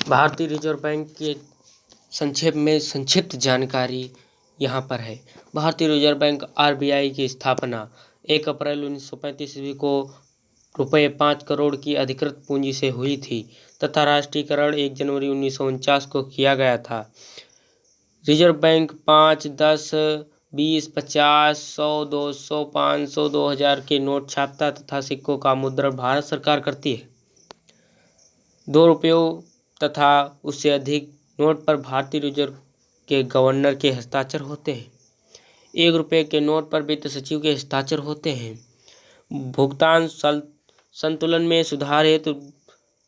भारतीय reserve bank के संक्षेप में संक्षिप्त जानकारी यहाँ पर है। भारतीय रिजर्व बैंक आरबीआई की स्थापना 1 अप्रैल 1935 ईस्वी को ₹5 करोड़ की अधिकृत पूंजी से हुई थी तथा राष्ट्रीयकरण 1 जनवरी 1949 को किया गया था। रिजर्व बैंक 5, 10, 20, 50, 100, 200, 500, 2000 के नोट छापता तथा सिक्कों का मुद्रण भारत सरकार करती है। 2 रुपयों तथा उससे अधिक नोट पर भारतीय रिजर्व के गवर्नर के हस्ताक्षर होते हैं। 1 रुपये के नोट पर वित्त सचिव के हस्ताक्षर होते हैं। भुगतान संतुलन में सुधार हेतु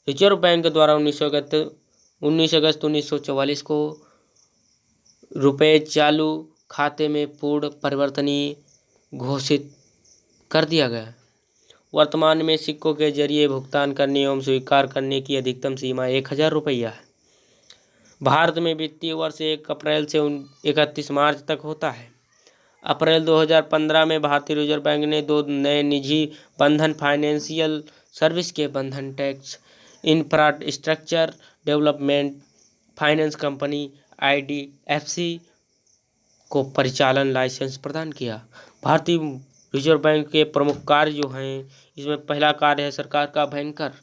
रिजर्व बैंक द्वारा 19 अगस्त 1944 को रुपये चालू खाते में पूर्ण परिवर्तनीय घोषित कर दिया गया। वर्तमान में सिक्कों के जरिए भुगतान करने एवं स्वीकार करने की अधिकतम सीमा 1000 रुपया है। भारत में वित्तीय वर्ष 1 अप्रैल से 31 मार्च तक होता है। अप्रैल 2015 में भारतीय रिजर्व बैंक ने 2 नए निजी बंधन फाइनेंशियल सर्विस के बंधन tax infrastructure development finance company IDFC को परिचालन लाइसेंस प्रदान किया। भारतीय रिजर्व बैंक के प्रमुख कार्य जो हैं, इसमें पहला कार्य है सरकार का बैंकर,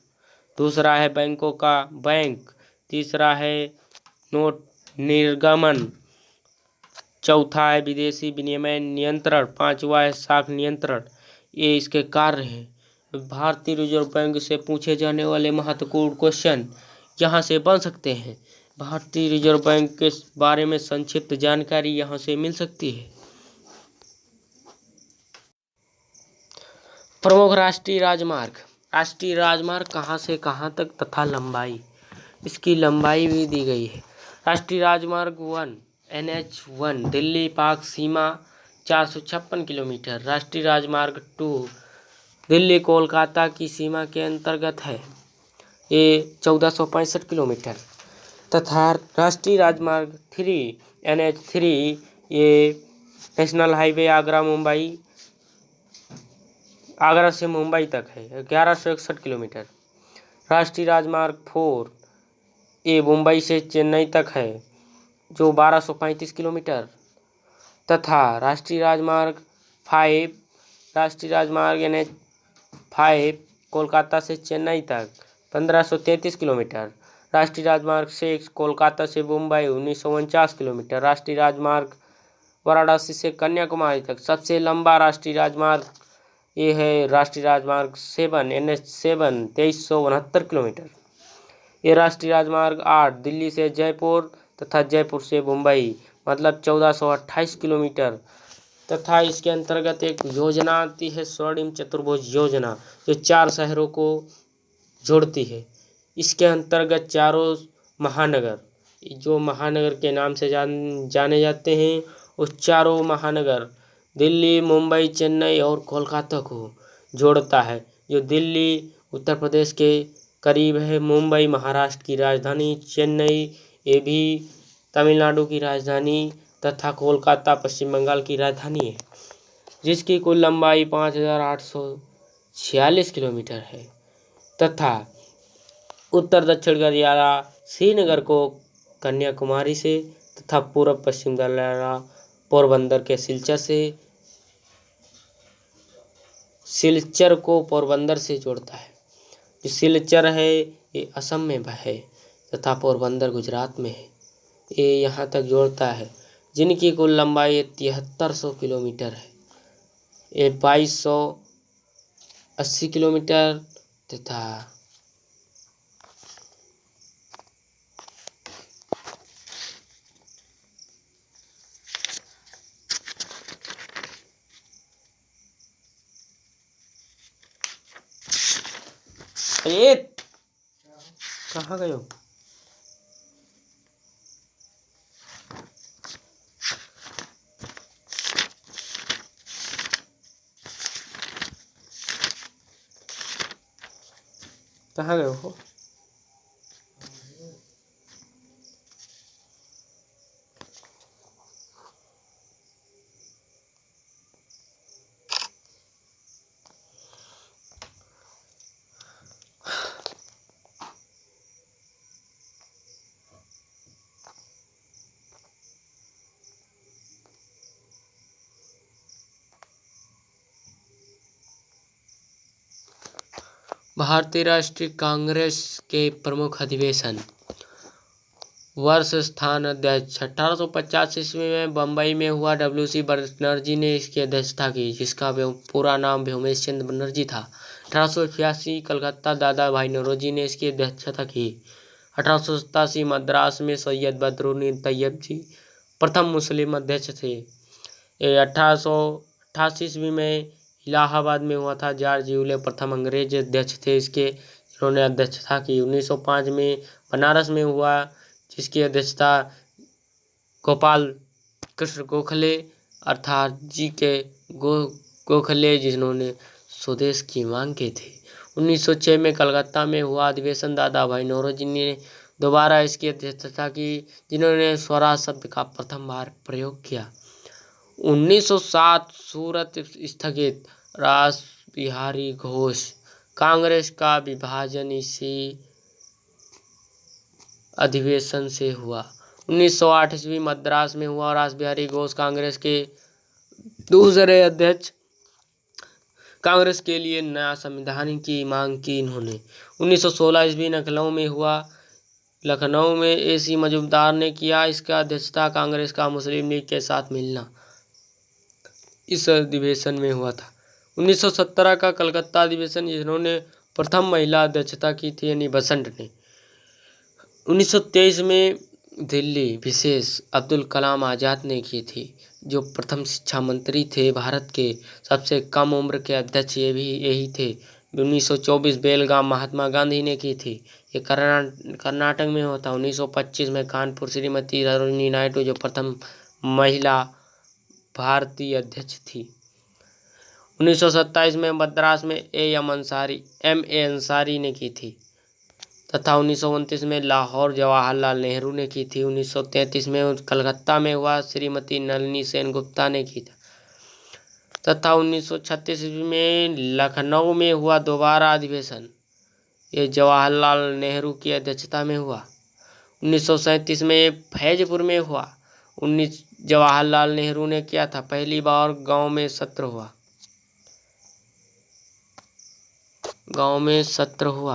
दूसरा है बैंकों का बैंक, तीसरा है नोट निर्गमन, चौथा है विदेशी विनिमय नियंत्रण, पांचवा है साख नियंत्रण। ये इसके कार्य हैं। भारतीय रिजर्व बैंक से पूछे जाने वाले महत्वपूर्ण क्वेश्चन यहाँ से बन सकते हैं। भारतीय रिजर्व बैंक के बारे में संक्षिप्त जानकारी यहाँ से मिल सकती है। प्रमुख राष्ट्रीय राजमार्ग कहाँ से कहाँ तक तथा लंबाई, इसकी लंबाई भी दी गई है। राष्ट्रीय राजमार्ग 1 NH1 दिल्ली पाक सीमा 456 किलोमीटर। राष्ट्रीय राजमार्ग 2 दिल्ली कोलकाता की सीमा के अंतर्गत है, ये 1465 किलोमीटर। तथा राष्ट्रीय राजमार्ग 3 NH3 ये नेशनल हाईवे आगरा से मुंबई तक है, 1161 किलोमीटर। राष्ट्रीय राजमार्ग 4 ये मुंबई से चेन्नई तक है, जो 1235 किलोमीटर। तथा राष्ट्रीय राजमार्ग 5 NH5 कोलकाता से चेन्नई तक 1533 किलोमीटर। राष्ट्रीय राजमार्ग 6 कोलकाता से मुंबई 1949 किलोमीटर। राष्ट्रीय राजमार्ग वाराणसी से कन्याकुमारी तक सबसे लंबा राष्ट्रीय राजमार्ग ये है राष्ट्रीय राजमार्ग 7 NH7 2369 किलोमीटर। ये राष्ट्रीय राजमार्ग 8 दिल्ली से जयपुर तथा जयपुर से मुंबई मतलब 1428 किलोमीटर। तथा इसके अंतर्गत एक योजना आती है स्वर्णिम चतुर्भुज योजना, जो 4 शहरों को जोड़ती है। इसके अंतर्गत चारों महानगर, जो महानगर के नाम से जाने जाते हैं, उस चारों महानगर दिल्ली, मुंबई, चेन्नई और कोलकाता को जोड़ता है। जो दिल्ली उत्तर प्रदेश के करीब है, मुंबई महाराष्ट्र की राजधानी, चेन्नई ये भी तमिलनाडु की राजधानी तथा कोलकाता पश्चिम बंगाल की राजधानी है, जिसकी कुल लंबाई 5846 किलोमीटर है। तथा उत्तर दक्षिण गलियारा श्रीनगर को कन्याकुमारी से तथा पूर्व पश्चिम गलियारा पोरबंदर के सिलचर को पोरबंदर से जोड़ता है। जो सिलचर है ये असम में है तथा पोरबंदर गुजरात में है, ये यहाँ तक जोड़ता है, जिनकी कुल लंबाई 7300 किलोमीटर है। ये 2280 किलोमीटर तथा कहाँ गए हो? कहाँ गए हो? भारतीय राष्ट्रीय कांग्रेस के प्रमुख अधिवेशन। वर्ष स्थान अध्यक्ष 1850 ईस्वी में बम्बई में हुआ। WC बनर्जी ने इसकी अध्यक्षता की, जिसका पूरा नाम व्योमेश चंद्र बनर्जी था। 1886 कलकत्ता दादा भाई नौरोजी ने इसकी अध्यक्षता की। 1887 मद्रास में सैयद बदरुद्दीन तैयब जी प्रथम मुस्लिम अध्यक्ष थे। 1888 ईस्वी में इलाहाबाद में हुआ था। जॉर्ज यूले प्रथम अंग्रेज अध्यक्ष थे, इसके जिन्होंने अध्यक्षता की। 1905 में बनारस में हुआ, जिसकी अध्यक्षता गोपाल कृष्ण गोखले अर्थात जी के गोखले, जिन्होंने स्वदेश की मांग की थी। 1906 में कलकत्ता में हुआ अधिवेशन। दादा भाई नौरोजी ने दोबारा इसकी अध्यक्षता की, जिन्होंने स्वराज शब्द का प्रथम बार प्रयोग किया। 1907 सूरत स्थगित। रास बिहारी घोष। कांग्रेस का विभाजन इसी अधिवेशन से हुआ। 1908 ईस्वी मद्रास में हुआ। रास बिहारी घोष कांग्रेस के दूसरे अध्यक्ष। कांग्रेस के लिए नया संविधान की मांग की इन्होंने। 1916 ईस्वी लखनऊ में हुआ। लखनऊ में AC मजूमदार ने किया इसका अध्यक्षता। कांग्रेस का मुस्लिम लीग के साथ मिलना इस अधिवेशन में हुआ था। 1917 का कलकत्ता अधिवेशन, जिन्होंने प्रथम महिला अध्यक्षता की थी, यानी बसंत ने। 1923 में दिल्ली विशेष अब्दुल कलाम आज़ाद ने की थी, जो प्रथम शिक्षा मंत्री थे भारत के। सबसे कम उम्र के अध्यक्ष ये भी यही थे। 1924 बेलगाम महात्मा गांधी ने की थी, ये कर्नाटक में होता। 1925 में कानपुर श्रीमती सरोजिनी नायडू, जो प्रथम महिला भारतीय अध्यक्ष थी। 1927 में मद्रास में M.A. अंसारी ने की थी, तथा 1929 में लाहौर जवाहरलाल नेहरू ने की थी। 1933 में कलकत्ता में हुआ, श्रीमती नलिनी सेन गुप्ता ने की था, तथा 1936 में लखनऊ में हुआ दोबारा अधिवेशन, ये जवाहरलाल नेहरू की अध्यक्षता में हुआ। 1937 में फैजपुर में हुआ। जवाहरलाल नेहरू ने किया था। पहली बार गांव में सत्र हुआ।